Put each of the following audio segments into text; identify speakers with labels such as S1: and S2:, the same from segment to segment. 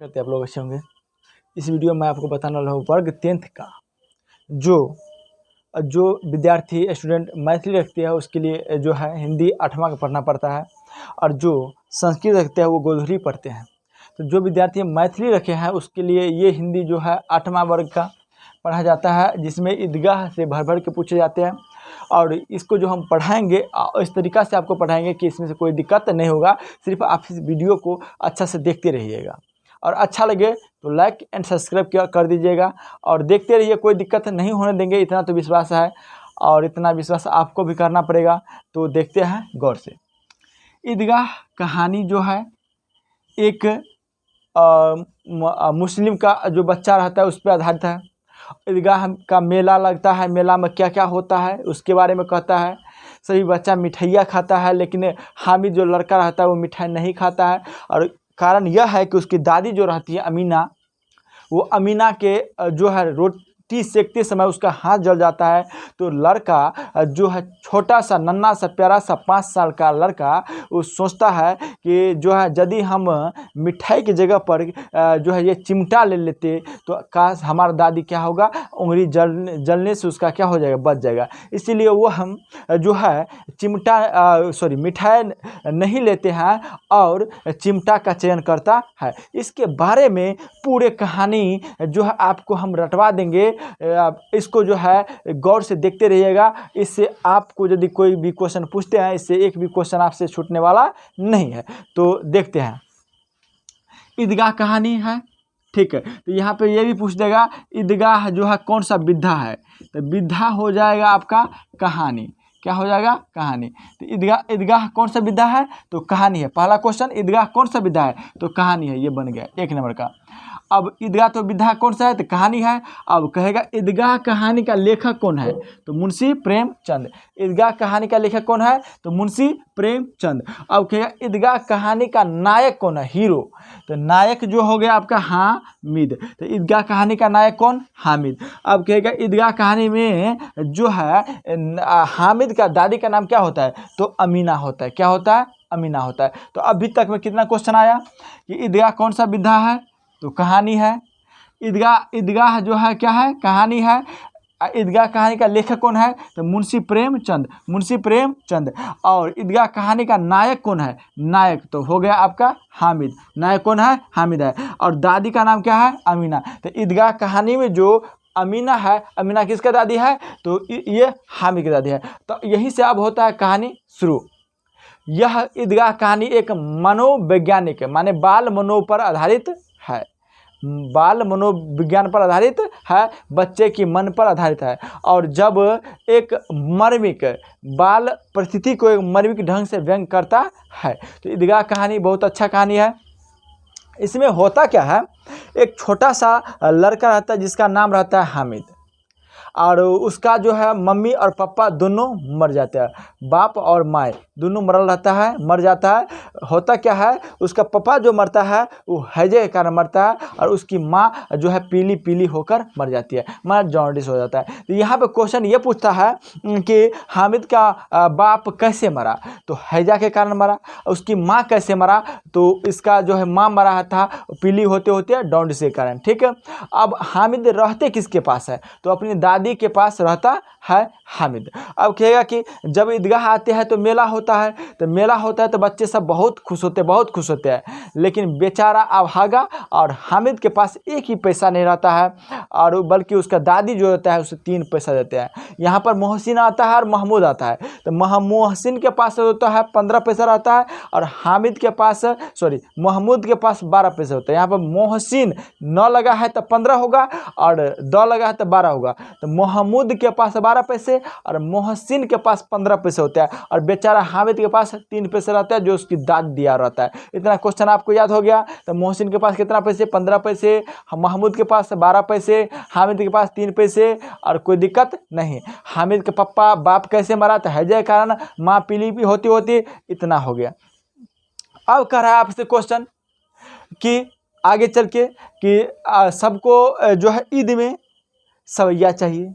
S1: करते आप लोग अच्छे होंगे। इस वीडियो में आपको बताने वाला हूँ वर्ग 10th का जो जो विद्यार्थी स्टूडेंट मैथिली रखते हैं उसके लिए जो है हिंदी 8वां का पढ़ना पड़ता है, और जो संस्कृत रखते हैं वो गोधूली पढ़ते हैं। तो जो विद्यार्थी मैथिली रखे हैं उसके लिए ये हिंदी जो है 8वां वर्ग का पढ़ा जाता है, जिसमें ईदगाह से भर भर के पूछे जाते हैं। और इसको जो हम पढ़ाएंगे इस तरीक़ा से आपको पढ़ाएंगे कि इसमें से कोई दिक्कत नहीं होगा। सिर्फ आप इस वीडियो को अच्छा से देखते रहिएगा और अच्छा लगे तो लाइक एंड सब्सक्राइब कर दीजिएगा और देखते रहिए, कोई दिक्कत नहीं होने देंगे, इतना तो विश्वास है और इतना विश्वास आपको भी करना पड़ेगा। तो देखते हैं गौर से। ईदगाह कहानी जो है एक मुस्लिम का जो बच्चा रहता है उस पर आधारित है। ईदगाह का मेला लगता है, मेला में क्या क्या होता है उसके बारे में कहता है। सभी बच्चा मिठाइयाँ खाता है, लेकिन हामिद जो लड़का रहता है वो मिठाई नहीं खाता है। और कारण यह है कि उसकी दादी जो रहती है अमीना, वो अमीना के जो है रोटी सेकते समय उसका हाथ जल जाता है। तो लड़का जो है छोटा सा नन्हा सा प्यारा सा 5 साल का लड़का वो सोचता है कि जो है यदि हम मिठाई की जगह पर जो है ये चिमटा ले लेते तो काश हमारा दादी क्या होगा, उंगली जलने से उसका क्या हो जाएगा, बच जाएगा। इसीलिए वो हम जो है मिठाई नहीं लेते हैं और चिमटा का चयन करता है। इसके बारे में पूरे कहानी जो है आपको हम रटवा देंगे, इसको जो है गौर से देखते रहिएगा। इससे आपको यदि कोई भी क्वेश्चन पूछते हैं, इससे एक भी क्वेश्चन आपसे छूटने वाला नहीं है। तो देखते हैं, ईदगाह कहानी है, ठीक है। तो यहाँ पे ये भी पूछ देगा ईदगाह जो है कौन सा विधा है, तो विधा हो जाएगा आपका कहानी। क्या हो जाएगा, कहानी। तो ईदगाह कौन सा विधा है, तो कहानी है। पहला क्वेश्चन ईदगाह कौन सा विधा है, तो कहानी है, ये बन गया 1 नंबर का। अब ईदगाह तो विधा कौन सा है, तो कहानी है। अब कहेगा ईदगाह कहानी का लेखक कौन है, तो मुंशी प्रेमचंद। ईदगाह कहानी का लेखक कौन है, तो मुंशी प्रेमचंद। अब कहेगा ईदगाह कहानी का नायक कौन है, हीरो, तो नायक जो हो गया आपका हामिद। तो ईदगाह कहानी का नायक कौन, हामिद। अब कहेगा ईदगाह कहानी में जो है हामिद का दादी का नाम क्या होता है, तो अमीना होता है। क्या होता है, अमीना होता है। तो अभी तक में कितना क्वेश्चन आया कि ईदगाह कौन सा विधा है, तो कहानी है। ईदगाह जो है क्या है, कहानी है। ईदगाह कहानी का लेखक कौन है, तो मुंशी प्रेमचंद, मुंशी प्रेमचंद। और ईदगाह कहानी का नायक कौन है, नायक तो हो गया आपका हामिद। नायक कौन है, हामिद है। और दादी का नाम क्या है, अमीना। तो ईदगाह कहानी में जो अमीना है, अमीना किसका दादी है, तो ये हामिद की दादी है। तो यहीं से अब होता है कहानी शुरू। यह ईदगाह कहानी एक मनोवैज्ञानिक माने बाल मनो पर आधारित है, बाल मनोविज्ञान पर आधारित है, बच्चे की मन पर आधारित है। और जब एक मार्मिक बाल परिस्थिति को एक मार्मिक ढंग से व्यंग करता है, तो ईदगाह कहानी बहुत अच्छा कहानी है। इसमें होता क्या है, एक छोटा सा लड़का रहता है जिसका नाम रहता है हामिद, और उसका जो है मम्मी और पापा दोनों मर जाते हैं, बाप और माँ दोनों मरल रहता है, मर जाता है। होता क्या है, उसका पापा जो मरता है वो हैजे के कारण मरता है, और उसकी माँ जो है पीली पीली होकर मर जाती है, माँ जॉन्डिस हो जाता है। तो यहाँ पे क्वेश्चन ये पूछता है कि हामिद का बाप कैसे मरा, तो हैजा के कारण मरा। उसकी माँ कैसे मरा, तो इसका जो है माँ मरा था पीली होते होते जॉन्डिस के कारण, ठीक है। अब हामिद रहते किसके पास है, तो अपनी दादी के पास रहता है हामिद। अब कहेगा कि जब ईदगाह आते हैं तो मेला होता है, तो मेला होता है तो बच्चे सब बहुत खुश होते हैं, बहुत खुश होते हैं। लेकिन बेचारा अभागा और हामिद के पास एक ही पैसा नहीं रहता है, और बल्कि उसका दादी जो होता है उसे 3 पैसा देते हैं। यहाँ पर मोहसिन आता है और महमूद आता है, तो मोहसिन के पास होता है 15 पैसा रहता है, और हामिद के पास महमूद के पास 12 पैसे होते हैं। यहाँ पर मोहसिन 9 लगा है तो 15 होगा, और 2 लगा है तो 12 होगा। तो महमूद के पास 12 पैसे और मोहसिन के पास 15 पैसे होते हैं, और बेचारा हामिद के पास 3 पैसे रहता है जो उसकी दादी दिया रहता है। इतना क्वेश्चन आपको याद हो गया। तो मोहसिन के पास कितना पैसे, 15 पैसे, महमूद के पास 12 पैसे, हामिद के पास 3 पैसे, और कोई दिक्कत नहीं। हामिद के पप्पा बाप कैसे मरा, तो हैजे के कारण, माँ पीली भी होती होती, इतना हो गया। अब कह रहा है आपसे क्वेश्चन कि आगे चल के कि सबको जो है ईद में सवैया चाहिए,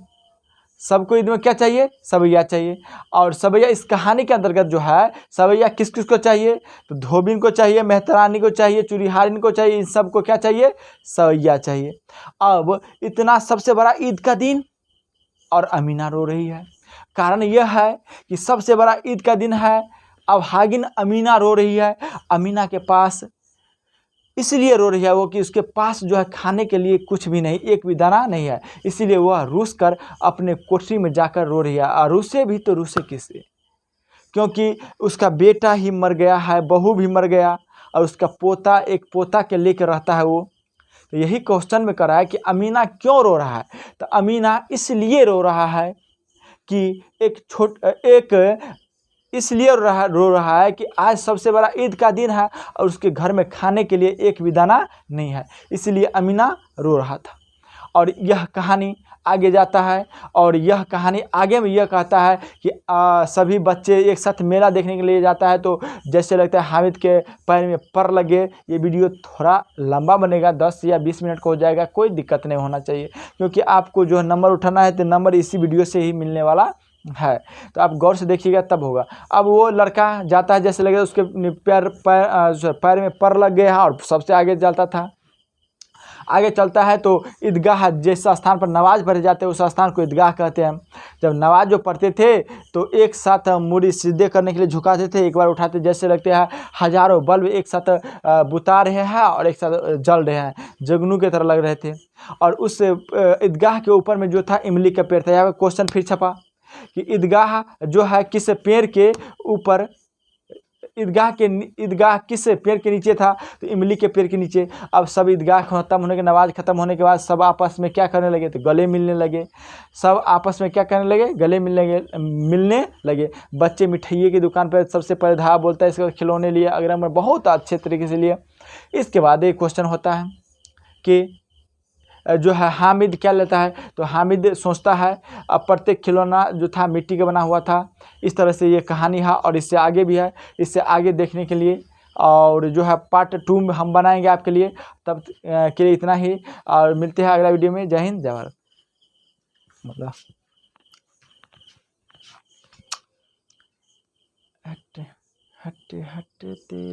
S1: सबको ईद में क्या चाहिए? सवैया चाहिए। और सवैया इस कहानी के अंतर्गत जो है सवैया किस किस को चाहिए? तो धोबिन को चाहिए, मेहतरानी को चाहिए, चूड़ीहारिन को चाहिए, इन सबको क्या चाहिए? सवैया चाहिए। अब इतना सबसे बड़ा ईद का दिन और अमीना रो रही है। कारण यह है कि सबसे बड़ा ईद का दिन है, अब हागिन अमीना रो रही है। अमीना के पास इसलिए रो रही है वो कि उसके पास जो है खाने के लिए कुछ भी नहीं, एक भी दाना नहीं है, इसीलिए वह रूस कर अपने कोठरी में जाकर रो रही है। और रूसे भी तो रूसे किससे? क्योंकि उसका बेटा ही मर गया है, बहू भी मर गया, और उसका पोता, एक पोता के लेकर रहता है वो। तो यही क्वेश्चन में कर रहा है कि अमीना क्यों रो रहा है? तो अमीना इसलिए रो रहा है कि इसलिए रो रहा है कि आज सबसे बड़ा ईद का दिन है और उसके घर में खाने के लिए एक भी दाना नहीं है, इसलिए अमीना रो रहा था। और यह कहानी आगे जाता है और यह कहानी आगे में यह कहता है कि सभी बच्चे एक साथ मेला देखने के लिए जाता है। तो जैसे लगता है हामिद के पैर में पर लगे। ये वीडियो थोड़ा लंबा बनेगा, 10 या 20 मिनट का हो जाएगा, कोई दिक्कत नहीं होना चाहिए, क्योंकि आपको जो है नंबर उठाना है तो नंबर इसी वीडियो से ही मिलने वाला है। तो आप गौर से देखिएगा तब होगा। अब वो लड़का जाता है, जैसे लगे उसके पैर में पर लग गया है और सबसे आगे चलता था। आगे चलता है तो ईदगाह, जिस स्थान पर नमाज पढ़े जाते हैं उस स्थान को ईदगाह कहते हैं। जब नमाज जो पढ़ते थे तो एक साथ मूड़ी सीधे करने के लिए झुकाते थे, एक बार उठाते, जैसे लगते हैं हजारों बल्ब एक साथ बुता रहे हैं और एक साथ जल रहे हैं, जगनू की तरह लग रहे थे। और उस ईदगाह के ऊपर में जो था इमली का पेड़ था। यहाँ पर क्वेश्चन फिर छपा कि ईदगाह जो है किस पेड़ के ऊपर, ईदगाह किस पेड़ के नीचे था? तो इमली के पेड़ के नीचे। अब सब ईदगाह खत्म होने के, नमाज खत्म होने के बाद सब आपस में क्या करने लगे? तो गले मिलने लगे। सब आपस में क्या करने लगे? गले मिलने लगे। बच्चे मिठाइये की दुकान पर सबसे पहले धा बोलता है, इसके खिलौने लिए, अगर मैं बहुत अच्छे तरीके से लिए। इसके बाद एक क्वेश्चन होता है कि जो है हामिद क्या लेता है? तो हामिद सोचता है, अब प्रत्येक खिलौना जो था मिट्टी का बना हुआ था। इस तरह से ये कहानी है और इससे आगे भी है। इससे आगे देखने के लिए और जो है पार्ट 2 में हम बनाएंगे आपके लिए। तब के लिए इतना ही, और मिलते हैं अगला वीडियो में। जय हिंद, जय भारत। मतलब हटे हटे हटे तेरे